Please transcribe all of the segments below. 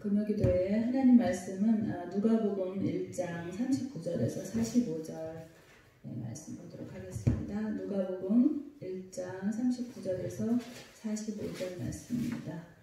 금요기도의 하나님 말씀은 누가복음 1장 39절에서 45절 말씀 보도록 하겠습니다. 누가복음 1장 39절에서 45절 말씀입니다.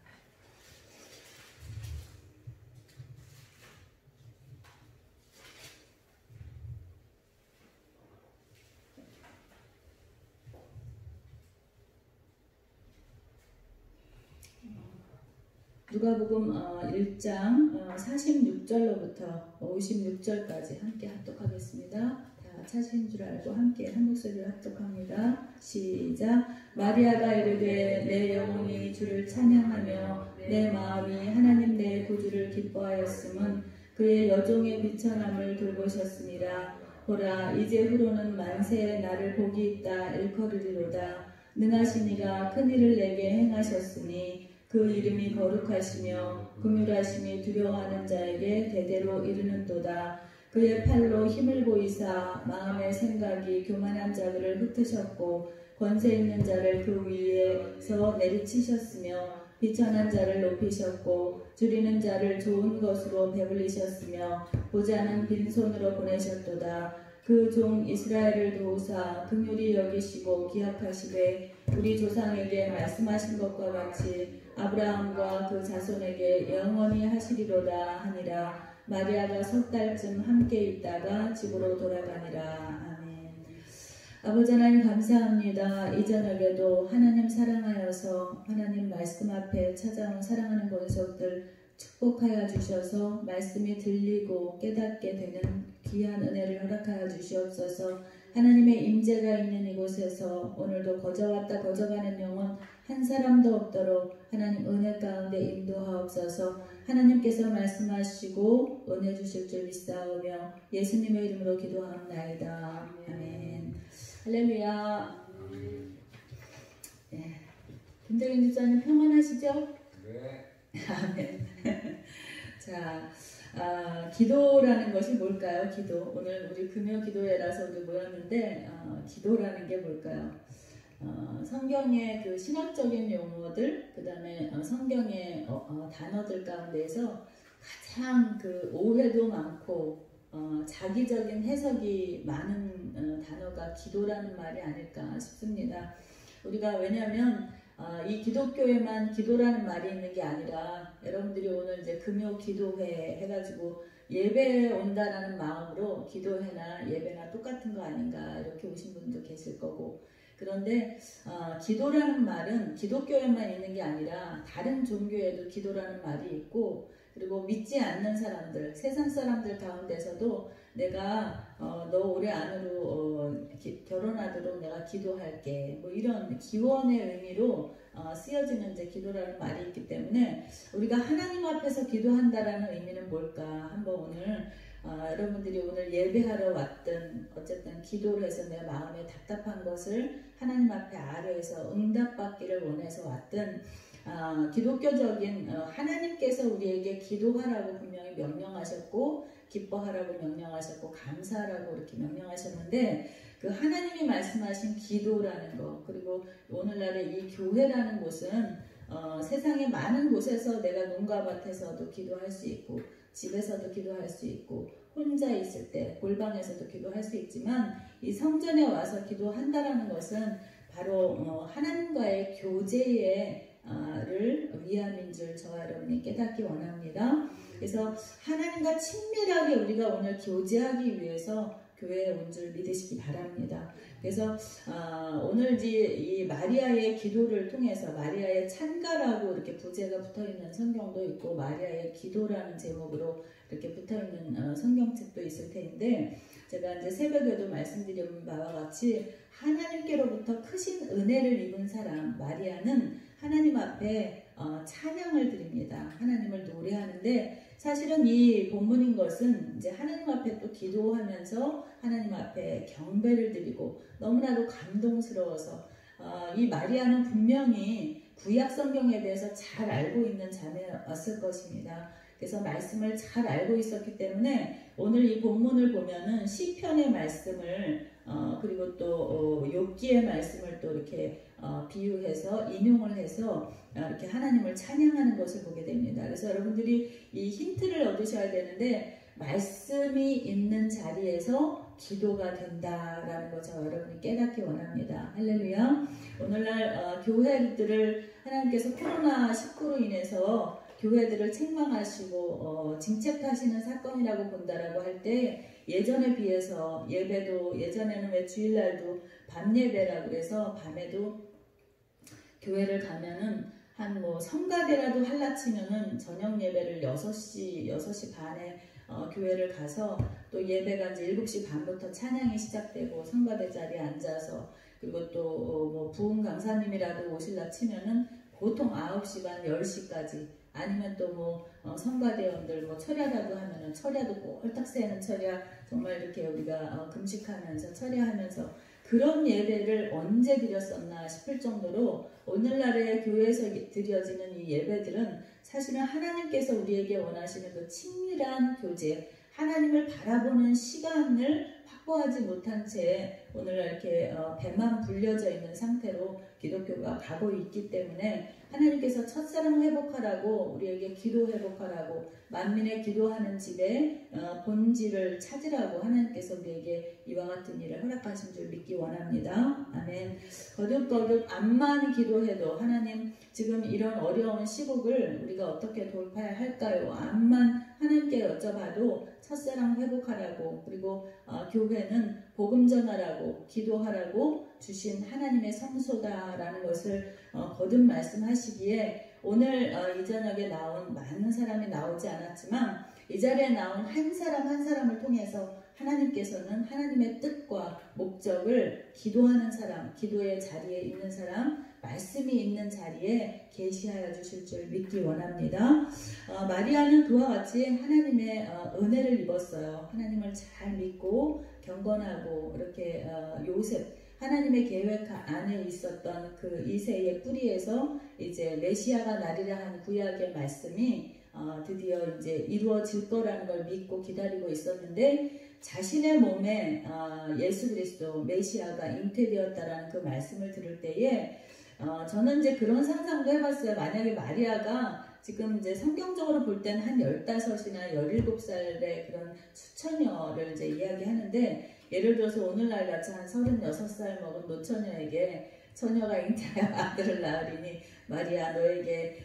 누가복음 1장 46절로부터 56절까지 함께 합독하겠습니다. 다 찾으신 줄 알고 함께 한 목소리로 합독합니다. 시작. 마리아가 이르되 내 영혼이 주를 찬양하며 내 마음이 하나님 내 구주를 기뻐하였음은 그의 여종의 비천함을 돌보셨습니다. 보라 이제 후로는 만세에 나를 복이 있다 일컬으리로다. 능하신 이가 큰 일을 내게 행하셨으니 그 이름이 거룩하시며 긍휼하심이 두려워하는 자에게 대대로 이르는도다. 그의 팔로 힘을 보이사 마음의 생각이 교만한 자들을 흩으셨고 권세 있는 자를 그 위에서 내리치셨으며 비천한 자를 높이셨고 줄이는 자를 좋은 것으로 배불리셨으며 보좌는 빈손으로 보내셨도다. 그 종 이스라엘을 도우사 긍휼히 여기시고 기억하시되 우리 조상에게 말씀하신 것과 같이 아브라함과 그 자손에게 영원히 하시리로다 하니라. 마리아가 석 달쯤 함께 있다가 집으로 돌아가니라. 아멘. 아버지 하나님 감사합니다. 이 저녁에도 하나님 사랑하여서 하나님 말씀 앞에 찾아온 사랑하는 권속들 축복하여 주셔서 말씀이 들리고 깨닫게 되는 귀한 은혜를 허락하여 주시옵소서. 하나님의 임재가 있는 이곳에서 오늘도 거저왔다 거저가는 영혼 한 사람도 없도록 하나님 은혜 가운데 인도하옵소서. 하나님께서 말씀하시고 은혜 주실 줄 믿사오며 예수님의 이름으로 기도하옵나이다. 아멘. 할렐루야. 네. 김정인 집사님 평안하시죠? 네. 아멘. 자, 기도라는 것이 뭘까요? 기도. 오늘 우리 금요 기도회라서 우리 모였는데 기도라는 게 뭘까요? 성경의 그 신학적인 용어들, 그 다음에 성경의 단어들 가운데에서 가장 그 오해도 많고 자기적인 해석이 많은 단어가 기도라는 말이 아닐까 싶습니다. 우리가 왜냐하면 이 기독교에만 기도라는 말이 있는 게 아니라 여러분들이 오늘 이제 금요 기도회 해가지고 예배에 온다라는 마음으로 기도회나 예배나 똑같은 거 아닌가 이렇게 오신 분도 계실 거고, 그런데 기도라는 말은 기독교에만 있는 게 아니라 다른 종교에도 기도라는 말이 있고, 그리고 믿지 않는 사람들, 세상 사람들 가운데서도 내가 너 올해 안으로 결혼하도록 내가 기도할게, 뭐 이런 기원의 의미로 쓰여지는 이제 기도라는 말이 있기 때문에 우리가 하나님 앞에서 기도한다라는 의미는 뭘까 한번 오늘 여러분들이 오늘 예배하러 왔든 어쨌든 기도를 해서 내 마음에 답답한 것을 하나님 앞에 아뢰어서 응답받기를 원해서 왔든 기독교적인 하나님께서 우리에게 기도하라고 분명히 명령하셨고 기뻐하라고 명령하셨고 감사하라고 이렇게 명령하셨는데, 그 하나님이 말씀하신 기도라는 거, 그리고 오늘날의 이 교회라는 곳은 세상의 많은 곳에서 내가 농가 밭에서도 기도할 수 있고 집에서도 기도할 수 있고 혼자 있을 때 골방에서도 기도할 수 있지만 이 성전에 와서 기도한다라는 것은 바로 하나님과의 교제를 위함인 줄 저와 여러분이 깨닫기 원합니다. 그래서 하나님과 친밀하게 우리가 오늘 교제하기 위해서 교회에 온 줄 믿으시기 바랍니다. 그래서 오늘 이 마리아의 기도를 통해서 마리아의 찬가라고 이렇게 부제가 붙어있는 성경도 있고 마리아의 기도라는 제목으로 이렇게 붙어있는 성경책도 있을 텐데, 제가 이제 새벽에도 말씀드린 바와 같이 하나님께로부터 크신 은혜를 입은 사람 마리아는 하나님 앞에 찬양을 드립니다. 하나님을 노래하는데, 사실은 이 본문인 것은 이제 하나님 앞에 또 기도하면서 하나님 앞에 경배를 드리고 너무나도 감동스러워서 이 마리아는 분명히 구약 성경에 대해서 잘 알고 있는 자매였을 것입니다. 그래서 말씀을 잘 알고 있었기 때문에 오늘 이 본문을 보면은 시편의 말씀을 그리고 또 욥기의 말씀을 또 이렇게 비유해서 인용을 해서 이렇게 하나님을 찬양하는 것을 보게 됩니다. 그래서 여러분들이 이 힌트를 얻으셔야 되는데 말씀이 있는 자리에서 기도가 된다라는 거 저 여러분이 깨닫기 원합니다. 할렐루야. 오늘날 교회들을 하나님께서 코로나19로 인해서 교회들을 책망하시고 징책하시는 사건이라고 본다라고 할 때 예전에 비해서 예배도 예전에는 왜 주일날도 밤 예배라고 그래서 밤에도 교회를 가면은 한 뭐 성가대라도 할라치면은 저녁 예배를 6시 반에 교회를 가서 또 예배가 이제 7시 반부터 찬양이 시작되고 성가대 자리에 앉아서 그리고 또 뭐 부흥 강사님이라도 오실라 치면은 보통 9시 반 10시까지 아니면 또 뭐 성가대원들 뭐 철야라도 하면은 철야도 꼴딱 새는 철야 정말 이렇게 우리가 금식하면서 철야하면서 그런 예배를 언제 드렸었나 싶을 정도로 오늘날의 교회에서 드려지는 이 예배들은 사실은 하나님께서 우리에게 원하시는 그 친밀한 교제, 하나님을 바라보는 시간을 확보하지 못한 채 오늘날 이렇게 배만 불려져 있는 상태로 기독교가 가고 있기 때문에 하나님께서 첫사랑 회복하라고 우리에게 기도 회복하라고 만민의 기도하는 집에 본질을 찾으라고 하나님께서 우리에게 이와 같은 일을 허락하신 줄 믿기 원합니다. 아멘. 거듭거듭 암만 기도해도 하나님 지금 이런 어려운 시국을 우리가 어떻게 돌파해야 할까요? 암만 하나님께 여쭤봐도 첫사랑 회복하라고 그리고 교회는 복음 전하라고 기도하라고 주신 하나님의 성소다라는 것을 거듭 말씀하시기에 오늘 이 저녁에 나온 많은 사람이 나오지 않았지만 이 자리에 나온 한 사람 한 사람을 통해서 하나님께서는 하나님의 뜻과 목적을 기도하는 사람, 기도의 자리에 있는 사람, 말씀이 있는 자리에 계시하여 주실 줄 믿기 원합니다. 마리아는 그와 같이 하나님의 은혜를 입었어요. 하나님을 잘 믿고 경건하고 이렇게 요셉 하나님의 계획 안에 있었던 그 이새의 뿌리에서 이제 메시아가 나리라 한 구약의 말씀이 드디어 이제 이루어질 거라는 걸 믿고 기다리고 있었는데 자신의 몸에 예수 그리스도 메시아가 잉태되었다라는 그 말씀을 들을 때에 저는 이제 그런 상상도 해봤어요. 만약에 마리아가 지금 이제 성경적으로 볼 때는 한 15이나 17살의 그런 수처녀를 이제 이야기하는데 예를 들어서 오늘날 같이 한 36살 먹은 노처녀에게 처녀가 잉태하여 아들을 낳으리니 마리아 너에게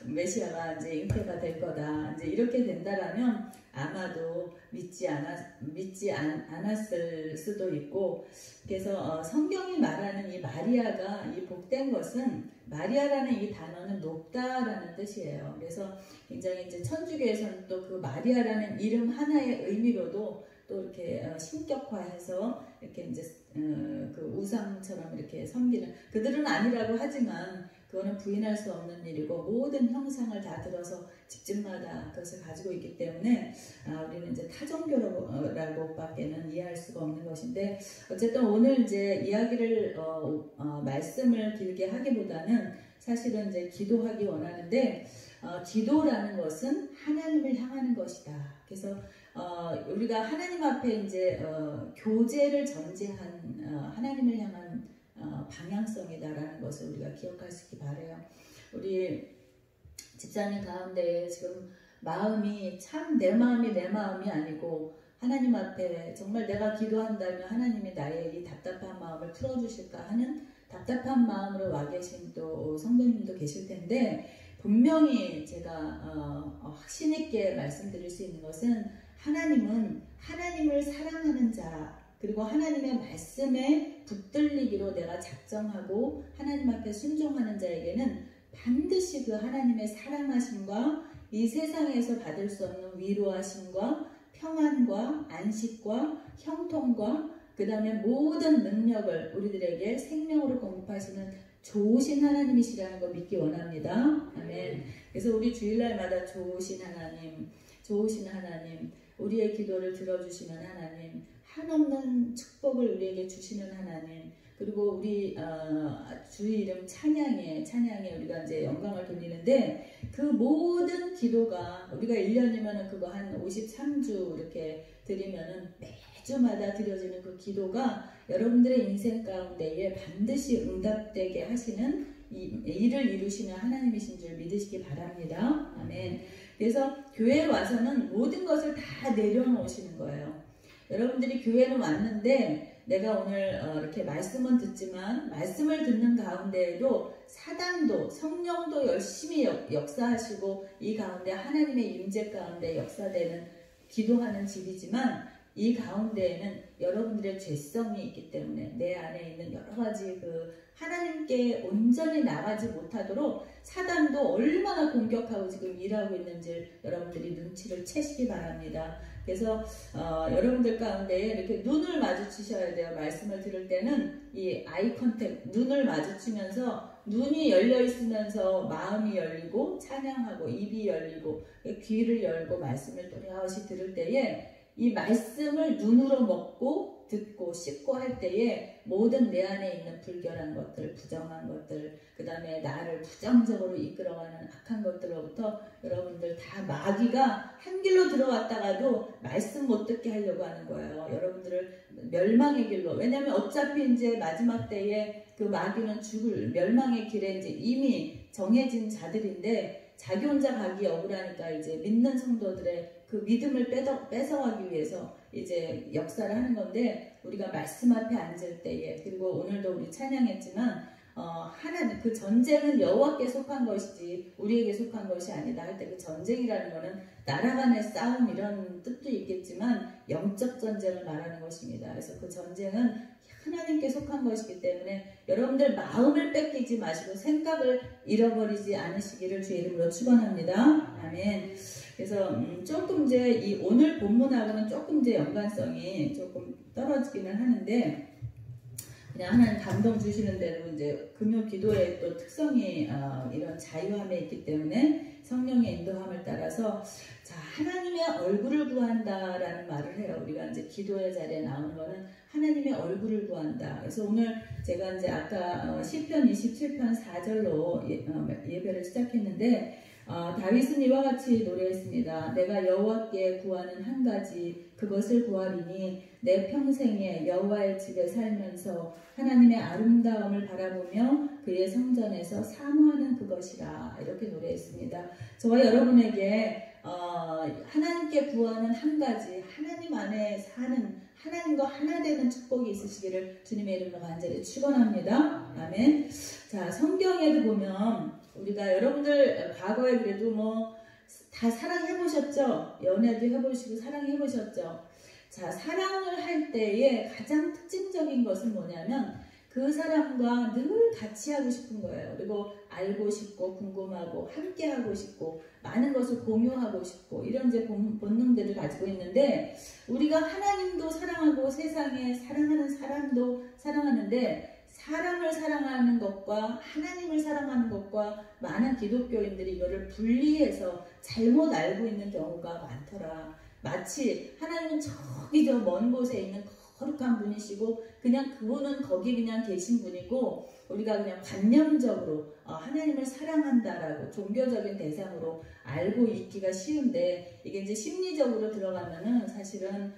메시아가 이제 잉태가 될 거다. 이제 이렇게 된다라면 아마도 믿지 않았을 수도 있고 그래서 성경이 말하는 이 마리아가 이 복된 것은 마리아라는 이 단어는 높다라는 뜻이에요. 그래서 굉장히 이제 천주교에서는 또 그 마리아라는 이름 하나의 의미로도 또 이렇게 신격화해서 이렇게 이제 그 우상처럼 이렇게 섬기는 그들은 아니라고 하지만 그거는 부인할 수 없는 일이고 모든 형상을 다 들어서 집집마다 그것을 가지고 있기 때문에 우리는 이제 타종교라고밖에는 이해할 수가 없는 것인데 어쨌든 오늘 이제 이야기를 말씀을 길게 하기보다는 사실은 이제 기도하기 원하는데 기도라는 것은 하나님을 향하는 것이다. 그래서 우리가 하나님 앞에 이제 교제를 전제한 하나님을 향한 방향성이다라는 것을 우리가 기억할 수 있기 바라요. 우리 집사님 가운데 지금 마음이 참 내 마음이 아니고 하나님 앞에 정말 내가 기도한다면 하나님이 나의 이 답답한 마음을 풀어주실까 하는 답답한 마음으로 와 계신 또 성도님도 계실 텐데 분명히 제가 확신 있게 말씀드릴 수 있는 것은 하나님은 하나님을 사랑하는 자 그리고 하나님의 말씀에 붙들리기로 내가 작정하고 하나님 앞에 순종하는 자에게는 반드시 그 하나님의 사랑하심과 이 세상에서 받을 수 없는 위로하심과 평안과 안식과 형통과 그 다음에 모든 능력을 우리들에게 생명으로 공급하시는 좋으신 하나님이시라는 거 믿기 원합니다. 아멘. 그래서 우리 주일날마다 좋으신 하나님, 우리의 기도를 들어주시는 하나님, 한없는 축복을 우리에게 주시는 하나님, 그리고 우리 주의 이름 찬양에 우리가 이제 영광을 돌리는데 그 모든 기도가 우리가 1년이면은 그거 한 53주 이렇게 드리면은 주마다 드려지는 그 기도가 여러분들의 인생 가운데에 반드시 응답되게 하시는 일을 이루시는 하나님이신 줄 믿으시기 바랍니다. 아멘. 그래서 교회에 와서는 모든 것을 다 내려놓으시는 거예요. 여러분들이 교회는 왔는데 내가 오늘 이렇게 말씀은 듣지만 말씀을 듣는 가운데에도 사단도 성령도 열심히 역사하시고 이 가운데 하나님의 임재 가운데 역사되는 기도하는 집이지만 이 가운데에는 여러분들의 죄성이 있기 때문에 내 안에 있는 여러 가지 그 하나님께 온전히 나가지 못하도록 사단도 얼마나 공격하고 지금 일하고 있는지 여러분들이 눈치를 채시기 바랍니다. 그래서 여러분들 가운데 이렇게 눈을 마주치셔야 돼요. 말씀을 들을 때는 이 아이 컨택, 눈을 마주치면서 눈이 열려 있으면서 마음이 열리고 찬양하고 입이 열리고 귀를 열고 말씀을 또렷이 들을 때에 이 말씀을 눈으로 먹고 듣고 씹고 할 때에 모든 내 안에 있는 불결한 것들, 부정한 것들, 그 다음에 나를 부정적으로 이끌어가는 악한 것들로부터 여러분들 다 마귀가 한 길로 들어갔다가도 말씀 못 듣게 하려고 하는 거예요. 여러분들을 멸망의 길로. 왜냐하면 어차피 이제 마지막 때에 그 마귀는 죽을 멸망의 길에 이제 이미 정해진 자들인데 자기 혼자 가기 억울하니까 이제 믿는 성도들의 그 믿음을 뺏어가기 위해서 이제 역사를 하는 건데 우리가 말씀 앞에 앉을 때에 그리고 오늘도 우리 찬양했지만 하나님 그 전쟁은 여호와께 속한 것이지 우리에게 속한 것이 아니다 할 때 그 전쟁이라는 거는 나라 간의 싸움 이런 뜻도 있겠지만 영적 전쟁을 말하는 것입니다. 그래서 그 전쟁은 하나님께 속한 것이기 때문에 여러분들 마음을 뺏기지 마시고 생각을 잃어버리지 않으시기를 주의 이름으로 축원합니다. 아멘. 그래서 조금 이제 이 오늘 본문하고는 조금 이제 연관성이 조금 떨어지기는 하는데 그냥 하나님 감동 주시는 대로 이제 금요 기도의 또 특성이 이런 자유함에 있기 때문에 성령의 인도함을 따라서 자 하나님의 얼굴을 구한다라는 말을 해요. 우리가 이제 기도의 자리에 나오는 거는 하나님의 얼굴을 구한다. 그래서 오늘 제가 이제 아까 시편 27편 4절로 예배를 시작했는데 다윗은 이와 같이 노래했습니다. 내가 여호와께 구하는 한 가지 그것을 구하리니 내 평생에 여호와의 집에 살면서 하나님의 아름다움을 바라보며 그의 성전에서 사모하는 그것이라 이렇게 노래했습니다. 저와 여러분에게 하나님께 구하는 한 가지 하나님 안에 사는 하나님과 하나 되는 축복이 있으시기를 주님의 이름으로 간절히 축원합니다. 아멘. 자 성경에도 보면 우리가 여러분들 과거에 그래도 뭐 다 사랑해보셨죠? 연애도 해보시고 사랑해보셨죠? 자 사랑을 할 때에 가장 특징적인 것은 뭐냐면 그 사람과 늘 같이 하고 싶은 거예요. 그리고 알고 싶고 궁금하고 함께 하고 싶고 많은 것을 공유하고 싶고 이런 이제 본능들을 가지고 있는데 우리가 하나님도 사랑하고 세상에 사랑하는 사람도 사랑하는데 사람을 사랑하는 것과 하나님을 사랑하는 것과 많은 기독교인들이 이거를 분리해서 잘못 알고 있는 경우가 많더라. 마치 하나님은 저기 저 먼 곳에 있는 거룩한 분이시고 그냥 그분은 거기 그냥 계신 분이고 우리가 그냥 관념적으로 하나님을 사랑한다라고 종교적인 대상으로 알고 있기가 쉬운데 이게 이제 심리적으로 들어가면은 사실은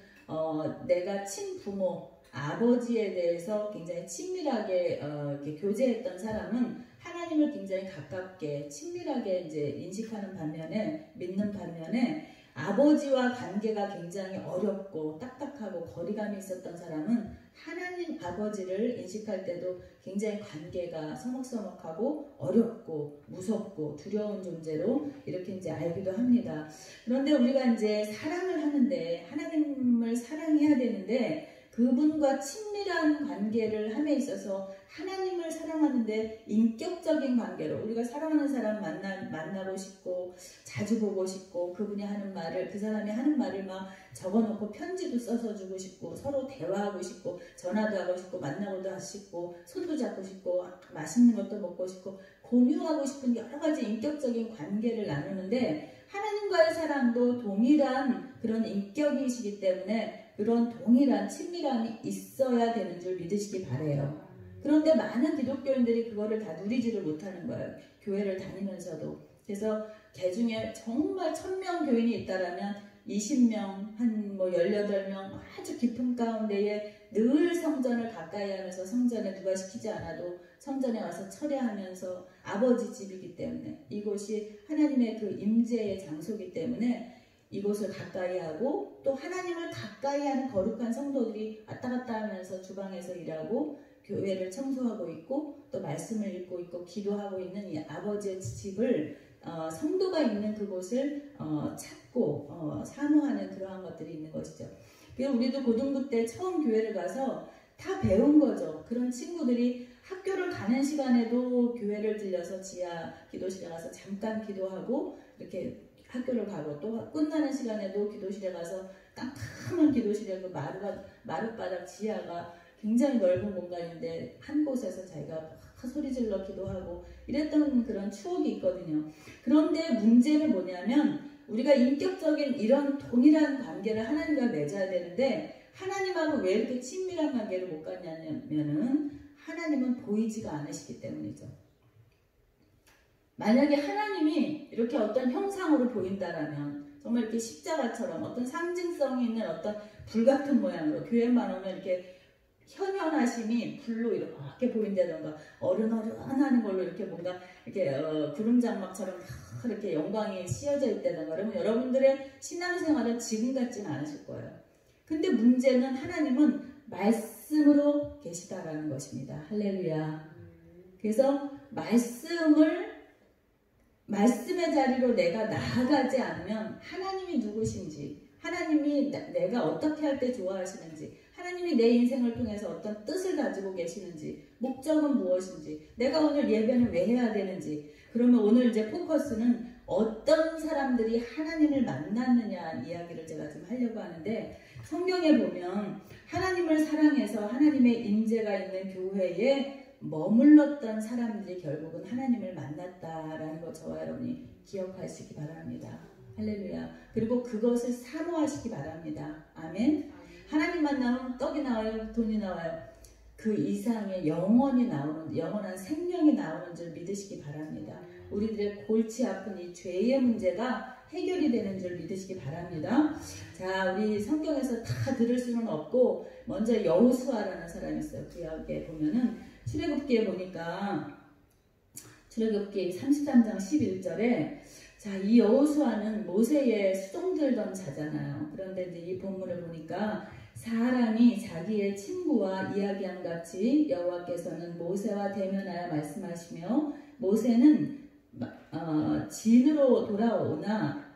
내가 친부모 아버지에 대해서 굉장히 친밀하게 이렇게 교제했던 사람은 하나님을 굉장히 가깝게 친밀하게 이제 인식하는 반면에 믿는 반면에 아버지와 관계가 굉장히 어렵고 딱딱하고 거리감이 있었던 사람은 하나님 아버지를 인식할 때도 굉장히 관계가 서먹서먹하고 어렵고 무섭고 두려운 존재로 이렇게 이제 알기도 합니다. 그런데 우리가 이제 사랑을 하는데 하나님을 사랑해야 되는데 그분과 친밀한 관계를 함에 있어서 하나님을 사랑하는데 인격적인 관계로 우리가 사랑하는 사람 만나고 싶고 자주 보고 싶고 그분이 하는 말을 그 사람이 하는 말을 막 적어놓고 편지도 써서 주고 싶고 서로 대화하고 싶고 전화도 하고 싶고 만나고도 하고 싶고 손도 잡고 싶고 맛있는 것도 먹고 싶고 공유하고 싶은 여러 가지 인격적인 관계를 나누는데 하나님과의 사랑도 동일한 그런 인격이시기 때문에 그런 동일한 친밀함이 있어야 되는 줄 믿으시기 바라요. 그런데 많은 기독교인들이 그거를 다 누리지를 못하는 거예요. 교회를 다니면서도. 그래서 개중에 정말 1000명 교인이 있다라면 20명, 한 뭐 18명 아주 깊은 가운데에 늘 성전을 가까이 하면서 성전에 누가 시키지 않아도 성전에 와서 철야하면서 아버지 집이기 때문에 이곳이 하나님의 그 임재의 장소이기 때문에 이곳을 가까이 하고 또 하나님을 가까이 하는 거룩한 성도들이 왔다 갔다 하면서 주방에서 일하고 교회를 청소하고 있고 또 말씀을 읽고 있고 기도하고 있는 이 아버지의 집을 성도가 있는 그곳을 찾고 사모하는 그러한 것들이 있는 것이죠. 그래서 우리도 고등부 때 처음 교회를 가서 다 배운 거죠. 그런 친구들이 학교를 가는 시간에도 교회를 들려서 지하 기도실에 가서 잠깐 기도하고 이렇게 학교를 가고 또 끝나는 시간에도 기도실에 가서 깜깜한 기도실에 그 마룻바닥 지하가 굉장히 넓은 공간인데 한 곳에서 자기가 소리질러 기도하고 이랬던 그런 추억이 있거든요. 그런데 문제는 뭐냐면 우리가 인격적인 이런 동일한 관계를 하나님과 맺어야 되는데 하나님하고 왜 이렇게 친밀한 관계를 못 갖냐면은 하나님은 보이지가 않으시기 때문이죠. 만약에 하나님이 이렇게 어떤 형상으로 보인다라면 정말 이렇게 십자가처럼 어떤 상징성이 있는 어떤 불같은 모양으로 교회만 오면 이렇게 현현하심이 불로 이렇게 보인다던가 어른어른하는 걸로 이렇게 뭔가 이렇게 구름 장막처럼 이렇게 영광이 씌어져 있다던가 그러면 여러분들의 신앙생활은 지금 같지는 않으실 거예요. 근데 문제는 하나님은 말씀으로 계시다라는 것입니다. 할렐루야. 그래서 말씀의 자리로 내가 나아가지 않으면 하나님이 누구신지 하나님이 내가 어떻게 할 때 좋아하시는지 하나님이 내 인생을 통해서 어떤 뜻을 가지고 계시는지 목적은 무엇인지 내가 오늘 예배는 왜 해야 되는지 그러면 오늘 이제 포커스는 어떤 사람들이 하나님을 만났느냐 이야기를 제가 좀 하려고 하는데 성경에 보면 하나님을 사랑해서 하나님의 임재가 있는 교회에 머물렀던 사람들이 결국은 하나님을 만났다라는 것 저와 여러분이 기억하시기 바랍니다. 할렐루야. 그리고 그것을 사모하시기 바랍니다. 아멘. 하나님 만나면 떡이 나와요, 돈이 나와요. 그 이상의 영원히 나오는 영원한 생명이 나오는 줄 믿으시기 바랍니다. 우리들의 골치 아픈 이 죄의 문제가 해결이 되는 줄 믿으시기 바랍니다. 자, 우리 성경에서 다 들을 수는 없고 먼저 여호수아라는 사람이 있어요. 구약에 보면은 출애굽기에 보니까 출애굽기 33장 11절에 자, 이 여호수아는 모세의 수종들던 자잖아요. 그런데 이제 이 본문을 보니까 사람이 자기의 친구와 이야기한 같이 여호와께서는 모세와 대면하여 말씀하시며 모세는 진으로 돌아오나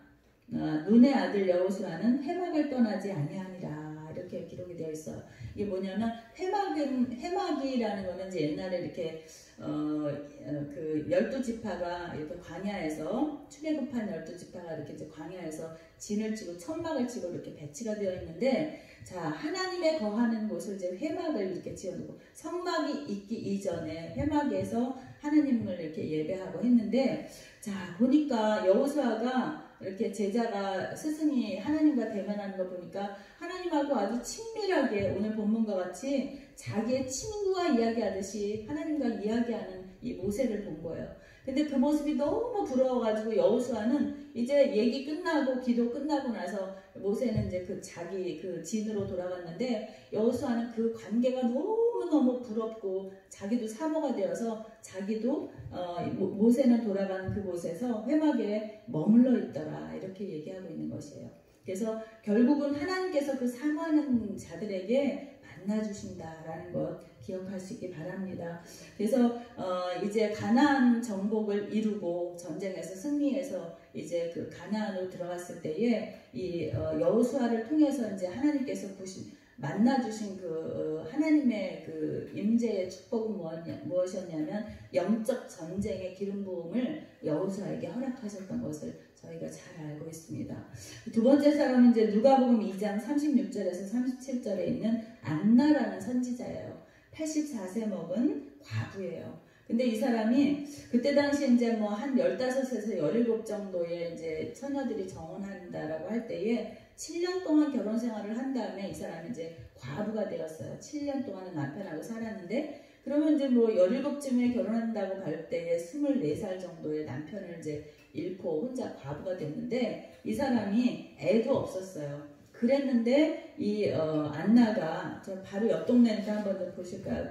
눈의 아들 여호수아는 회막을 떠나지 아니하니라 이렇게 기록이 되어 있어요. 이게 뭐냐면 회막이라는 거는 이제 옛날에 이렇게 그 12지파가 이렇게 광야에서 출애굽한 12지파가 이렇게 이제 광야에서 진을 치고 천막을 치고 이렇게 배치가 되어 있는데 자 하나님의 거하는 곳을 이제 회막을 이렇게 지어놓고 성막이 있기 이전에 회막에서 하나님을 이렇게 예배하고 했는데 자 보니까 여호수아가 이렇게 제자가 스승이 하나님과 대면하는 거 보니까 하나님하고 아주 친밀하게 오늘 본문과 같이 자기의 친구와 이야기하듯이 하나님과 이야기하는 이 모세를 본 거예요. 근데 그 모습이 너무 부러워가지고 여호수아는 이제 얘기 끝나고 기도 끝나고 나서 모세는 이제 자기 진으로 돌아갔는데 여호수아는 그 관계가 너무너무 부럽고 자기도 사모가 되어서 자기도 모세는 돌아간 그곳에서 회막에 머물러 있더라 이렇게 얘기하고 있는 것이에요. 그래서 결국은 하나님께서 그 사모하는 자들에게 만나주신다라는 것 기억할 수 있기 바랍니다. 그래서 이제 가나안 정복을 이루고 전쟁에서 승리해서 이제 그 가나안으로 들어갔을 때에 이 여호수아를 통해서 이제 하나님께서 만나주신 그 하나님의 그 임재의 축복은 무엇이었냐면 영적 전쟁의 기름 부음을 여호수아에게 허락하셨던 것을 저희가 잘 알고 있습니다. 두 번째 사람은 이제 누가복음 2장 36절에서 37절에 있는 안나라는 선지자예요. 84세 먹은 과부예요. 근데 이 사람이 그때 당시에 이제 뭐 한 15에서 17 정도의 이제 처녀들이 정혼한다라고 할 때에 7년 동안 결혼 생활을 한 다음에 이 사람이 이제 과부가 되었어요. 7년 동안은 남편하고 살았는데 그러면 이제 뭐 17쯤에 결혼한다고 할 때에 24살 정도의 남편을 이제 잃고 혼자 과부가 됐는데 이 사람이 애도 없었어요. 그랬는데 이 안나가 저 바로 옆 동네니까 한번 좀 보실까요?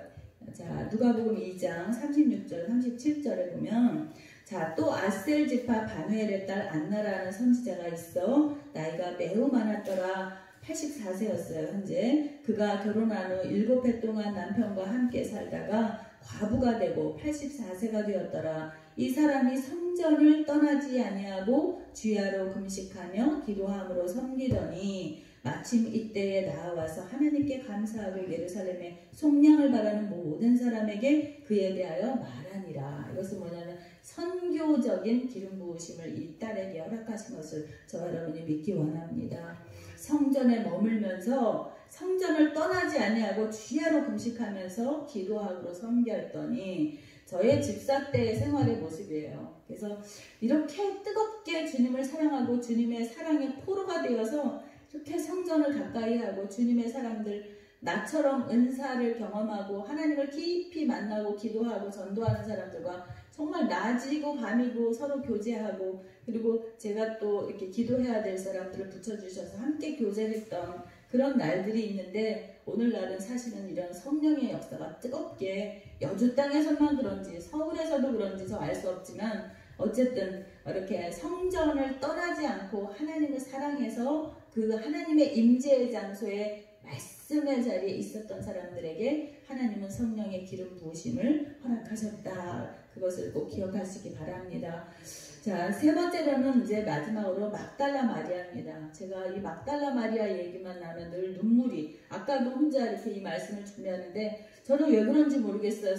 자, 누가복음 2장 36절 37절에 보면 자, 또 아셀 지파 바누엘의 딸 안나라는 선지자가 있어 나이가 매우 많았더라. 84세였어요. 현재 그가 결혼한 후 7해 동안 남편과 함께 살다가 과부가 되고 84세가 되었더라. 이 사람이 성전을 떠나지 아니하고 주야로 금식하며 기도함으로 섬기더니 마침 이때에 나와서 하나님께 감사하고 예루살렘에 속량을 바라는 모든 사람에게 그에 대하여 말하니라. 이것은 뭐냐면 선교적인 기름 부으심을 이 딸에게 허락하신 것을 저와 여러분이 믿기 원합니다. 성전에 머물면서 성전을 떠나지 아니하고 주야로 금식하면서 기도하고 섬겼더니 저의 집사 때의 생활의 모습이에요. 그래서 이렇게 뜨겁게 주님을 사랑하고 주님의 사랑의 포로가 되어서 이렇게 성전을 가까이 하고 주님의 사람들 나처럼 은사를 경험하고 하나님을 깊이 만나고 기도하고 전도하는 사람들과 정말 낮이고 밤이고 서로 교제하고 그리고 제가 또 이렇게 기도해야 될 사람들을 붙여주셔서 함께 교제했던 그런 날들이 있는데 오늘날은 사실은 이런 성령의 역사가 뜨겁게 여주 땅에서만 그런지 서울에서도 그런지 저 알 수 없지만 어쨌든 이렇게 성전을 떠나지 않고 하나님을 사랑해서 그 하나님의 임재의 장소에 말씀의 자리에 있었던 사람들에게 하나님은 성령의 기름 부으심을 허락하셨다. 그것을 꼭 기억하시기 바랍니다. 자, 세 번째로는 이제 마지막으로 막달라 마리아입니다. 제가 이 막달라 마리아 얘기만 나면 늘 눈물이 아까도 혼자 이렇게 이 말씀을 준비하는데 저는 왜 그런지 모르겠어요.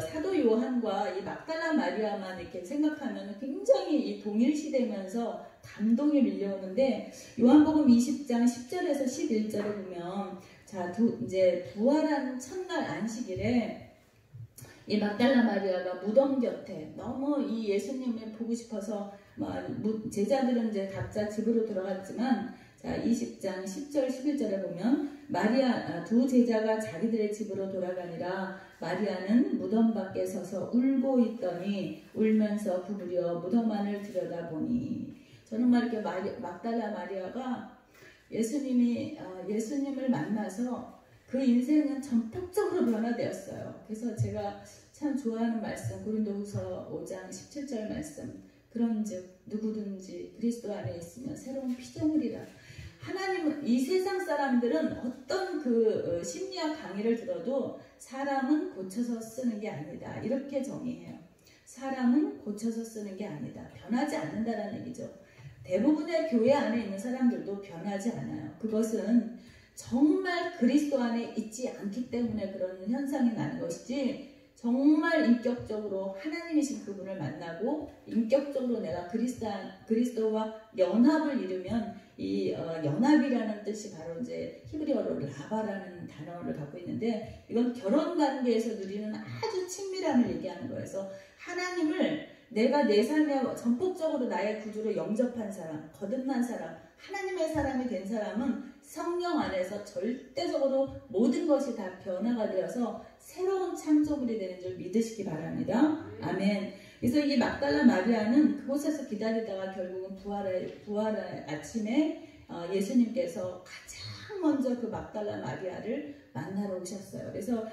사도 요한과 이 막달라 마리아만 이렇게 생각하면 굉장히 이 동일시되면서 감동이 밀려오는데 요한복음 20장 10절에서 11절에 보면 자, 이제 부활한 첫날 안식일에 이 막달라 마리아가 무덤 곁에 너무 이 예수님을 보고 싶어서 제자들은 이제 각자 집으로 돌아갔지만 자 20장 10절 11절에 보면 두 제자가 자기들의 집으로 돌아가니라 마리아는 무덤 밖에 서서 울고 있더니 울면서 부부려 무덤 안을 들여다보니 저는 이렇게 막달라 마리아가 예수님을 만나서 그 인생은 전폭적으로 변화되었어요. 그래서 제가 참 좋아하는 말씀 고린도후서 5장 17절 말씀 그런즉 누구든지 그리스도 안에 있으면 새로운 피조물이라. 하나님은 이 세상 사람들은 어떤 그 심리학 강의를 들어도 사람은 고쳐서 쓰는 게 아니다. 이렇게 정의해요. 사람은 고쳐서 쓰는 게 아니다. 변하지 않는다라는 얘기죠. 대부분의 교회 안에 있는 사람들도 변하지 않아요. 그것은 정말 그리스도 안에 있지 않기 때문에 그런 현상이 나는 것이지 정말 인격적으로 하나님이신 그분을 만나고 인격적으로 내가 그리스도와 연합을 이루면 이 연합이라는 뜻이 바로 이제 히브리어로 라바라는 단어를 갖고 있는데 이건 결혼 관계에서 누리는 아주 친밀함을 얘기하는 거예요. 그래서 하나님을 내가 내 삶에 전폭적으로 나의 구주로 영접한 사람, 거듭난 사람, 하나님의 사람이 된 사람은 성령 안에서 절대적으로 모든 것이 다 변화가 되어서 새로운 창조물이 되는 줄 믿으시기 바랍니다. 아멘. 그래서 이 막달라 마리아는 그곳에서 기다리다가 결국은 부활의 아침에 예수님께서 가장 먼저 그 막달라 마리아를 만나러 오셨어요. 그래서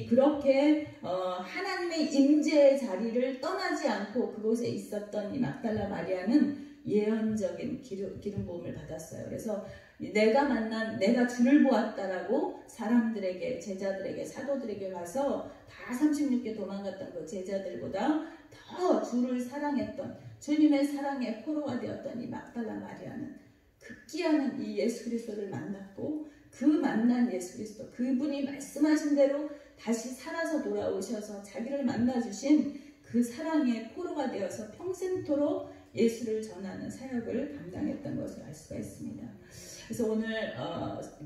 그렇게 하나님의 임재의 자리를 떠나지 않고 그곳에 있었던 이 막달라 마리아는 예언적인 기름 부음을 받았어요. 그래서 내가 주를 보았다라고 사람들에게, 제자들에게, 사도들에게 가서 다 36개 도망갔던 그 제자들보다 더 주를 사랑했던 주님의 사랑의 포로가 되었던 이 막달라 마리아는 급기야는 이 예수 그리스도를 만났고 그 만난 예수 그리스도 그분이 말씀하신 대로 다시 살아서 돌아오셔서 자기를 만나주신 그 사랑의 포로가 되어서 평생토록 예수를 전하는 사역을 감당했던 것을 알 수가 있습니다. 그래서 오늘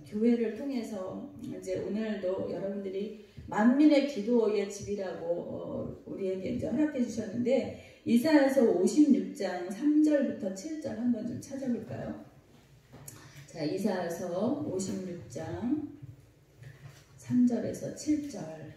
교회를 통해서 이제 오늘도 여러분들이 만민의 기도의 집이라고 우리에게 이제 허락해 주셨는데 이사야서 56장 3절부터 7절 한번 좀 찾아볼까요? 자, 이사야서 56장 3절에서 7절.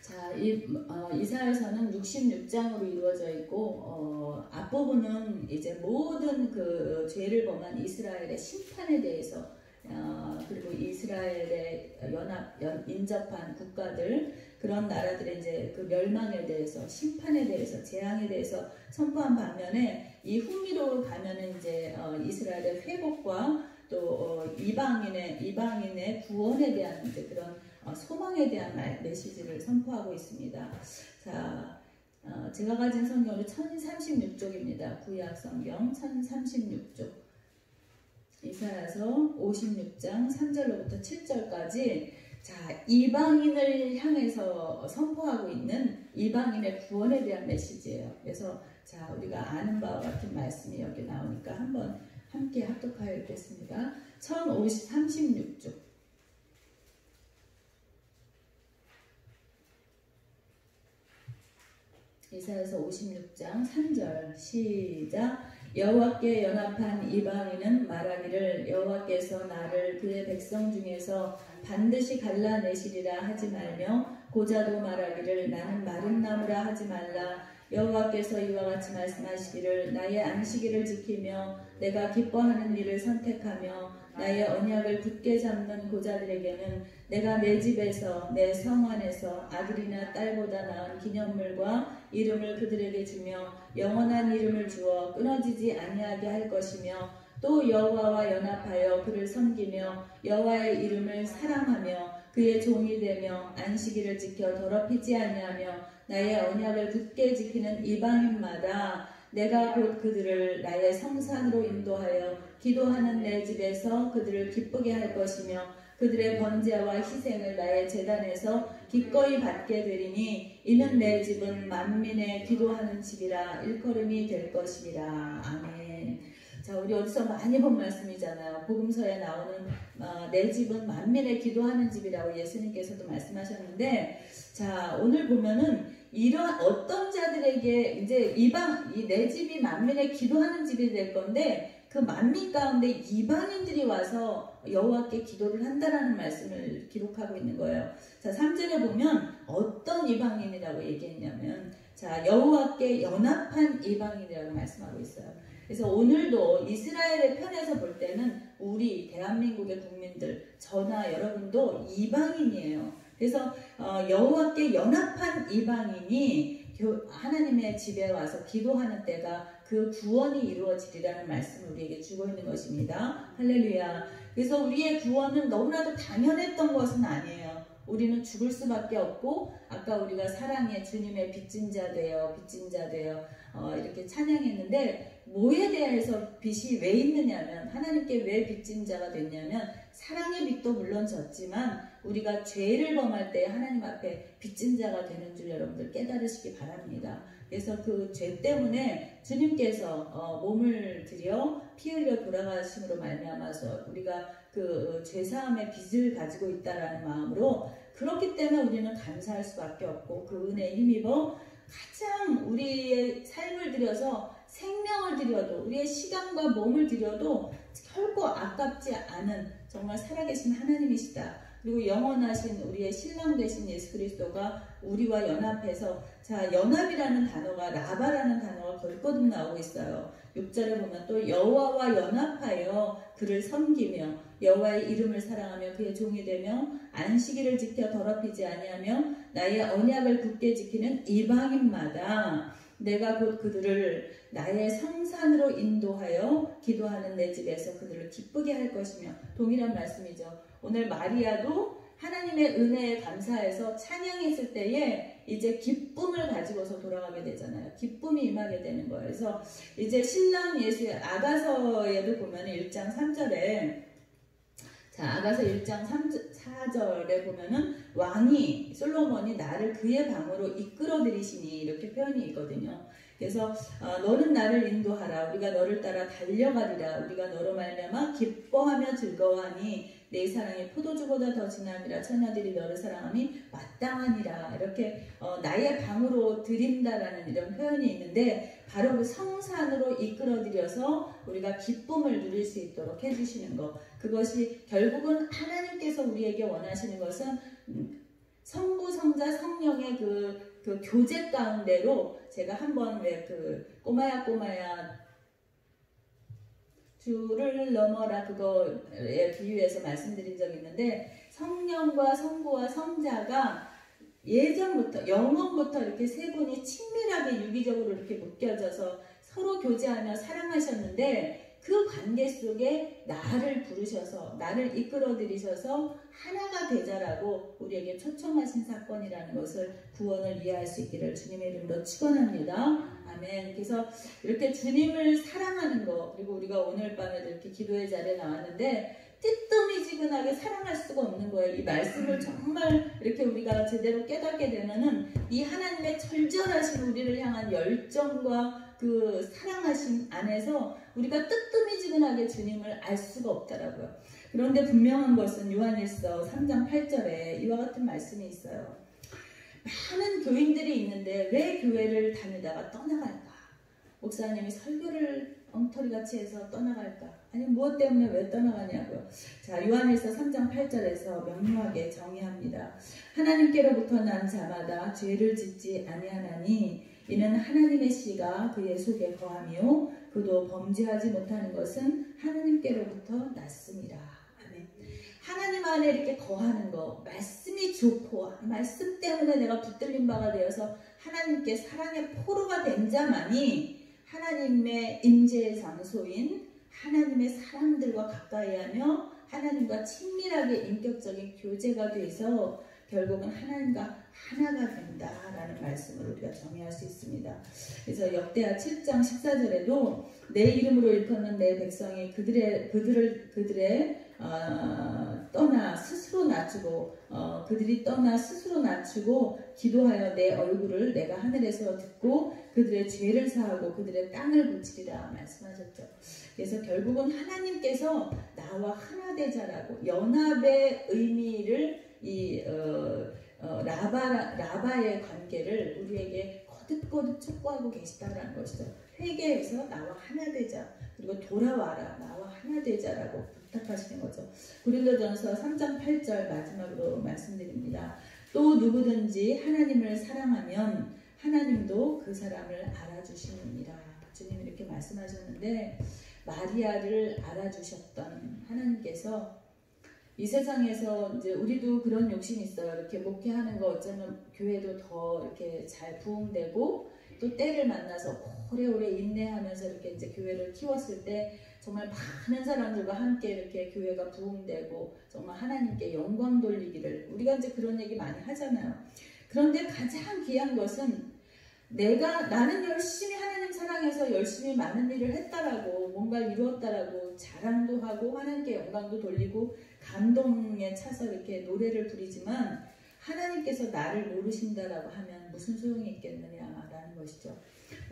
자, 이사야서는 66장으로 이루어져 있고, 앞부분은 이제 모든 그 죄를 범한 이스라엘의 심판에 대해서, 그리고 이스라엘의 인접한 국가들, 그런 나라들의 이제 그 멸망에 대해서, 심판에 대해서, 재앙에 대해서 선포한 반면에, 이 흥미로 가면은 이제 이스라엘의 회복과 또 이방인의 구원에 대한 이제 그런 소망에 대한 메시지를 선포하고 있습니다. 자, 제가 가진 성경은 1036쪽입니다. 구약 성경 1036쪽. 이사야서 56장 3절로부터 7절까지 자, 이방인을 향해서 선포하고 있는 이방인의 구원에 대한 메시지예요. 그래서 자, 우리가 아는 바와 같은 말씀이 여기 나오니까 한번 함께 합독하여 읽겠습니다. 1036쪽. 이사야서 56장 3절 시작. 여호와께 연합한 이방인은 말하기를 여호와께서 나를 그의 백성 중에서 반드시 갈라내시리라 하지 말며 고자도 말하기를 나는 마른 나무라 하지 말라. 여호와께서 이와 같이 말씀하시기를 나의 안식일을 지키며 내가 기뻐하는 일을 선택하며 나의 언약을 굳게 잡는 고자들에게는 내가 내 집에서 내 성 안에서 아들이나 딸보다 나은 기념물과 이름을 그들에게 주며 영원한 이름을 주어 끊어지지 아니하게 할 것이며 또 여호와와 연합하여 그를 섬기며 여호와의 이름을 사랑하며 그의 종이 되며 안식일을 지켜 더럽히지 아니하며 나의 언약을 굳게 지키는 이방인마다 내가 곧 그들을 나의 성산으로 인도하여 기도하는 내 집에서 그들을 기쁘게 할 것이며 그들의 번제와 희생을 나의 제단에서 기꺼이 받게 되리니 이는 내 집은 만민의 기도하는 집이라 일컬음이 될 것이니라. 아멘. 자, 우리 어디서 많이 본 말씀이잖아요. 복음서에 나오는 내 집은 만민의 기도하는 집이라고 예수님께서도 말씀하셨는데, 자, 오늘 보면은 이런 어떤 자들에게 이제 내 집이 만민의 기도하는 집이 될 건데 그 만민 가운데 이방인들이 와서 여호와께 기도를 한다라는 말씀을 기록하고 있는 거예요. 자, 3절에 보면 어떤 이방인이라고 얘기했냐면 자, 여호와께 연합한 이방인이라고 말씀하고 있어요. 그래서 오늘도 이스라엘의 편에서 볼 때는 우리 대한민국의 국민들 저나 여러분도 이방인이에요. 그래서 여호와께 연합한 이방인이 하나님의 집에 와서 기도하는 때가 그 구원이 이루어지리라는 말씀을 우리에게 주고 있는 것입니다. 할렐루야. 그래서 우리의 구원은 너무나도 당연했던 것은 아니에요. 우리는 죽을 수밖에 없고 아까 우리가 사랑의 주님의 빚진 자 되어 이렇게 찬양했는데 뭐에 대해서 빚이 왜 있느냐면 하나님께 왜 빚진 자가 됐냐면 사랑의 빚도 물론 졌지만 우리가 죄를 범할 때 하나님 앞에 빚진 자가 되는 줄 여러분들 깨달으시기 바랍니다. 그래서 그 죄 때문에 주님께서 몸을 들여 피 흘려 돌아가심으로 말미암아서 우리가 그 죄사함의 빚을 가지고 있다라는 마음으로 그렇기 때문에 우리는 감사할 수밖에 없고 그 은혜에 힘입어 가장 우리의 삶을 들여서 생명을 들여도 우리의 시간과 몸을 들여도 결코 아깝지 않은 정말 살아계신 하나님이시다. 그리고 영원하신 우리의 신랑 되신 예수 그리스도가 우리와 연합해서 자 연합이라는 단어가 라바라는 단어가 거듭거듭 나오고 있어요. 6절에 보면 또 여호와와 연합하여 그를 섬기며 여호와의 이름을 사랑하며 그의 종이 되며 안식일을 지켜 더럽히지 아니하며 나의 언약을 굳게 지키는 이방인마다 내가 곧 그들을 나의 성산으로 인도하여 기도하는 내 집에서 그들을 기쁘게 할 것이며 동일한 말씀이죠. 오늘 마리아도 하나님의 은혜에 감사해서 찬양했을 때에 이제 기쁨을 가지고서 돌아가게 되잖아요. 기쁨이 임하게 되는 거예요. 그래서 이제 신랑 예수의 아가서에도 보면 1장 3절에 자 아가서 1장 4절에 보면은 왕이 솔로몬이 나를 그의 방으로 이끌어 들이시니 이렇게 표현이 있거든요. 그래서 너는 나를 인도하라. 우리가 너를 따라 달려가리라. 우리가 너로 말미암아 기뻐하며 즐거워하니 내 사랑이 포도주보다 더 진함이라. 처녀들이 너를 사랑함이 마땅하니라. 이렇게 나의 방으로 드린다라는 이런 표현이 있는데 바로 그 성산으로 이끌어들여서 우리가 기쁨을 누릴 수 있도록 해주시는 것. 그것이 결국은 하나님께서 우리에게 원하시는 것은 성부, 성자, 성령의 그 교제 가운데로 제가 한번 왜 그 꼬마야 주를 넘어라 그거에 비유해서 말씀드린 적이 있는데 성령과 성부와 성자가 예전부터 영원부터 이렇게 세 분이 친밀하게 유기적으로 이렇게 묶여져서 서로 교제하며 사랑하셨는데 그 관계 속에 나를 부르셔서 나를 이끌어들이셔서 하나가 되자라고 우리에게 초청하신 사건이라는 것을 구원을 이해할 수 있기를 주님의 이름으로 축원합니다. 아멘. 그래서 이렇게 주님을 사랑하는 거, 그리고 우리가 오늘 밤에도 이렇게 기도의 자리에 나왔는데 뜨뜨미지근하게 사랑할 수가 없는 거예요. 이 말씀을 정말 이렇게 우리가 제대로 깨닫게 되면은 이 하나님의 절절하신 우리를 향한 열정과 그 사랑하심 안에서 우리가 뜨뜨미지근하게 주님을 알 수가 없더라고요. 그런데 분명한 것은 요한일서 3장 8절에 이와 같은 말씀이 있어요. 많은 교인들이 있는데 왜 교회를 다니다가 떠나갈까? 목사님이 설교를 엉터리같이 해서 떠나갈까? 아니 무엇 때문에 왜 떠나가냐고요. 자, 요한일서 3장 8절에서 명료하게 정의합니다. 하나님께로부터 난 자마다 죄를 짓지 아니하나니 이는 하나님의 씨가 그의 속에 거하며 그도 범죄하지 못하는 것은 하나님께로부터 났습니다. 아멘. 하나님 안에 이렇게 거하는 거, 말씀이 좋고 말씀 때문에 내가 붙들린 바가 되어서 하나님께 사랑의 포로가 된 자만이 하나님의 임재의 장소인 하나님의 사람들과 가까이하며 하나님과 친밀하게 인격적인 교제가 돼서 결국은 하나님과 하나가 된다라는 말씀을 우리가 정의할 수 있습니다. 그래서 역대하 7장 14절에도 내 이름으로 일컫는 내 백성이 그들의 떠나 스스로 낮추고 그들이 떠나 스스로 낮추고 기도하여 내 얼굴을 내가 하늘에서 듣고 그들의 죄를 사하고 그들의 땅을 고치리라 말씀하셨죠. 그래서 결국은 하나님께서 나와 하나 되자라고 연합의 의미를 이 라바의 관계를 우리에게 거듭거듭 촉구하고 계시다라는 것이죠. 회개해서 나와 하나 되자. 그리고 돌아와라. 나와 하나 되자라고 부탁하시는 거죠. 고린도전서 3장 8절 마지막으로 말씀드립니다. 또 누구든지 하나님을 사랑하면 하나님도 그 사람을 알아주시느니라. 주님 이렇게 말씀하셨는데 마리아를 알아주셨던 하나님께서 이 세상에서 이제 우리도 그런 욕심이 있어요. 이렇게 목회하는 거 어쩌면 교회도 더 이렇게 잘 부흥되고 또 때를 만나서 오래오래 인내하면서 이렇게 이제 교회를 키웠을 때 정말 많은 사람들과 함께 이렇게 교회가 부흥되고 정말 하나님께 영광 돌리기를 우리가 이제 그런 얘기 많이 하잖아요. 그런데 가장 귀한 것은 나는 열심히 하나님 사랑해서 열심히 많은 일을 했다라고 뭔가를 이루었다라고 자랑도 하고 하나님께 영광도 돌리고 감동에 차서 이렇게 노래를 부리지만 하나님께서 나를 모르신다라고 하면 무슨 소용이 있겠느냐라는 것이죠.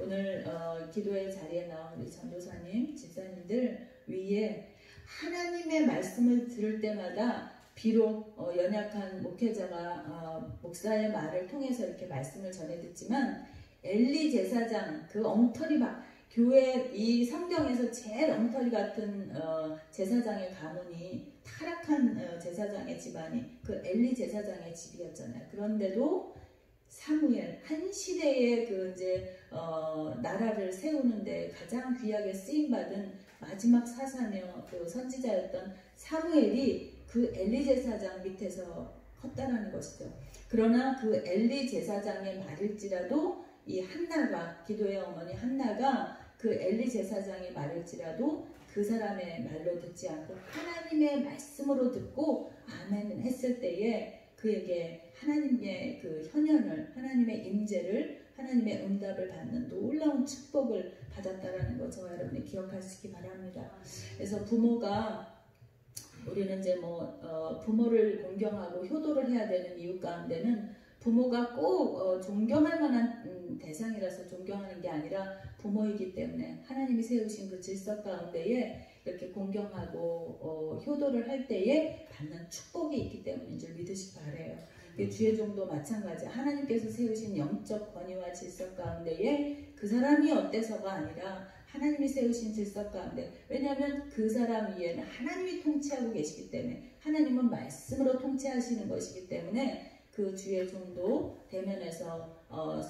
오늘 기도의 자리에 나온 우리 전도사님, 집사님들 위에 하나님의 말씀을 들을 때마다 비록 연약한 목회자가 목사의 말을 통해서 이렇게 말씀을 전해 듣지만 엘리 제사장 그 엉터리 교회 이 성경에서 제일 엉터리 같은 제사장의 가문이 타락한 제사장의 집안이 그 엘리 제사장의 집이었잖아요. 그런데도 사무엘 한 시대의 그 이제 나라를 세우는데 가장 귀하게 쓰임 받은 마지막 사사며 그 선지자였던 사무엘이 그 엘리 제사장 밑에서 컸다라는 것이죠. 그러나 그 엘리 제사장의 말일지라도 이 한나가 기도의 어머니 한나가 그 엘리 제사장의 말일지라도 그 사람의 말로 듣지 않고 하나님의 말씀으로 듣고 아멘 했을 때에 그에게 하나님의 그 현현을 하나님의 임재를 하나님의 응답을 받는 놀라운 축복을 받았다라는 거 저와 여러분이 기억하시기 바랍니다. 그래서 부모가 우리는 이제 부모를 공경하고 효도를 해야 되는 이유 가운데는 부모가 꼭 존경할 만한 대상이라서 존경하는 게 아니라 부모이기 때문에 하나님이 세우신 그 질서 가운데에 이렇게 공경하고 효도를 할 때에 받는 축복이 있기 때문인 줄 믿으시기 바라요. 주의 종도 마찬가지. 하나님께서 세우신 영적 권위와 질서 가운데에 그 사람이 어때서가 아니라 하나님이 세우신 질서 가운데, 왜냐하면 그 사람 위에는 하나님이 통치하고 계시기 때문에, 하나님은 말씀으로 통치하시는 것이기 때문에 그 주의 종도 대면에서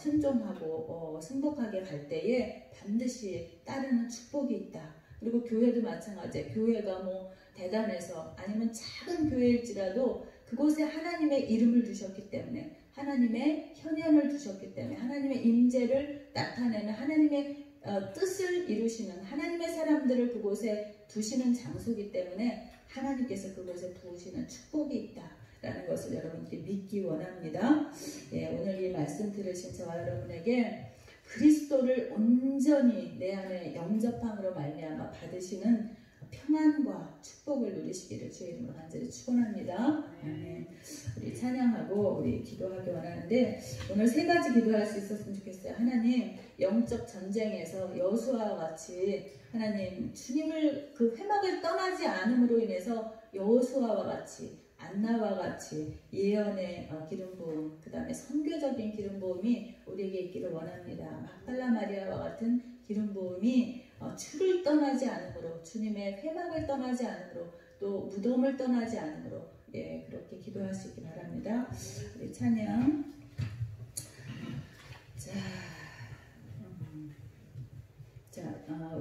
순종하고 승복하게 갈 때에 반드시 따르는 축복이 있다. 그리고 교회도 마찬가지예요. 교회가 뭐 대단해서 아니면 작은 교회일지라도 그곳에 하나님의 이름을 두셨기 때문에, 하나님의 현현을 두셨기 때문에, 하나님의 임재를 나타내는, 하나님의 뜻을 이루시는 하나님의 사람들을 그곳에 두시는 장소이기 때문에 하나님께서 그곳에 부으시는 축복이 있다라는 것을 여러분들이 믿기 원합니다. 오늘 이 말씀 들으신 저와 여러분에게 그리스도를 온전히 내 안에 영접함으로 말미암아 받으시는 평안과 축복을 누리시기를 주의 이름으로 간절히 축원합니다. 우리 찬양하고 우리 기도하기 원하는데, 오늘 세 가지 기도할 수 있었으면 좋겠어요. 하나님, 영적 전쟁에서 여호수아와 같이 하나님 주님을 그 회막을 떠나지 않음으로 인해서 여호수아와 같이, 안나와 같이 예언의 기름 부음, 그 다음에 선교적인 기름 부음이 우리에게 있기를 원합니다. 막달라 마리아와 같은 기름 부음이 주를 떠나지 않으므로, 주님의 회막을 떠나지 않으므로, 또 무덤을 떠나지 않으므로, 그렇게 기도할 수 있기 바랍니다. 우리 찬양.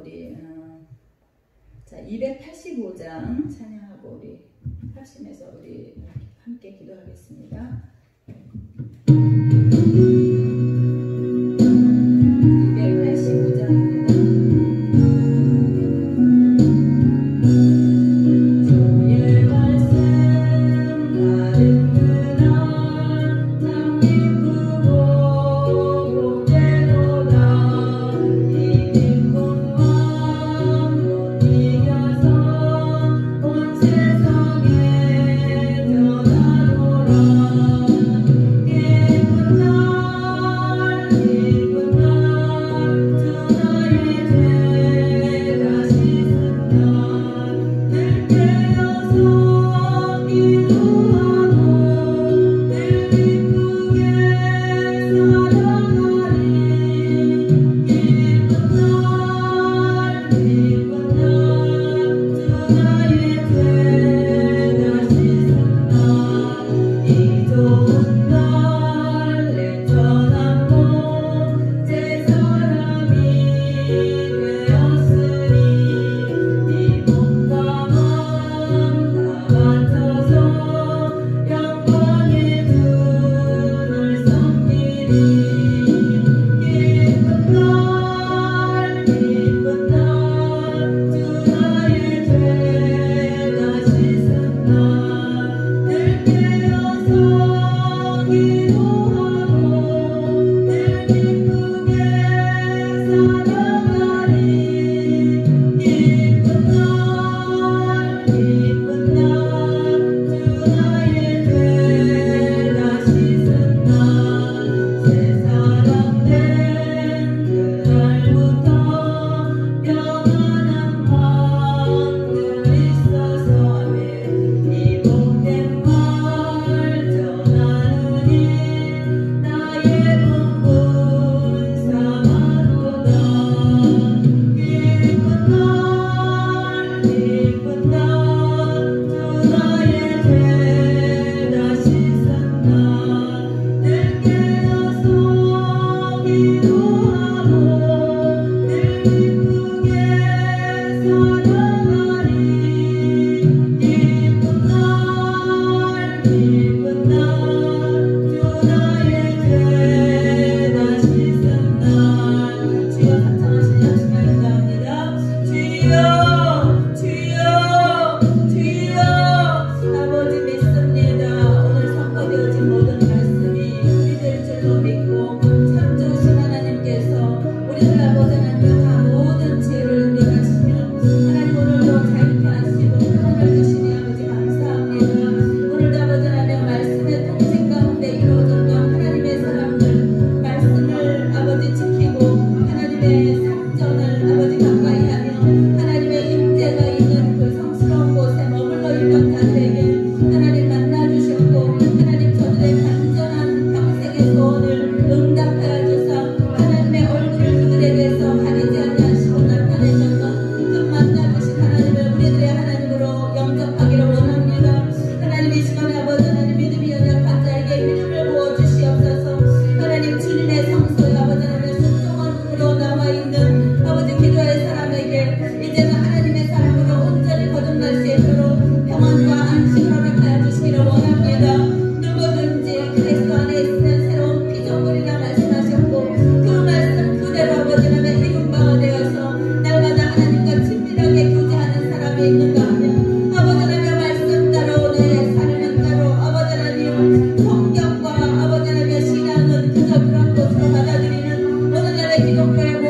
우리 285장 찬양하고 우리 합심해서 우리 함께 기도하겠습니다. 285장입니다. 세상에 자들에게 하나님 만나주셨고 하나님 저들의 간절한 평생의 소원을 응답하여 주사 하나님의 얼굴을 그들에게서 가리지 아니하시고 나타내셨던 그 만나주신 하나님을 우리들의 하나님으로 영접하기를 원합니다. 하나님 이 시간에 아버지 하나님 믿음이 연약한 자에게 믿음을 부어주시옵소서. 하나님 주님의 성소에 아버지 하나님 순종함으로 나와있는 아버지 기도의 사람에게 이제는 하나님의 사랑으로 온전히 거듭날 수 있도록 평안과 안식을 허락하여 주시기를 원합니다. 누구든지 그리스도 안에 있으면 새로운 피조물이라 말씀하셨고 그 말씀 그대로 아버지 하나님의 이룬 바가 되어서 날마다 하나님과 친밀하게 교제하는 사람이 있는가 하면 아버지 하나님의 말씀대로 내 삶은 대로 아버지 하나님 성경과 아버지 하나님의 신앙은 그저 그런 것으로 받아들이는 오늘날의 기독교의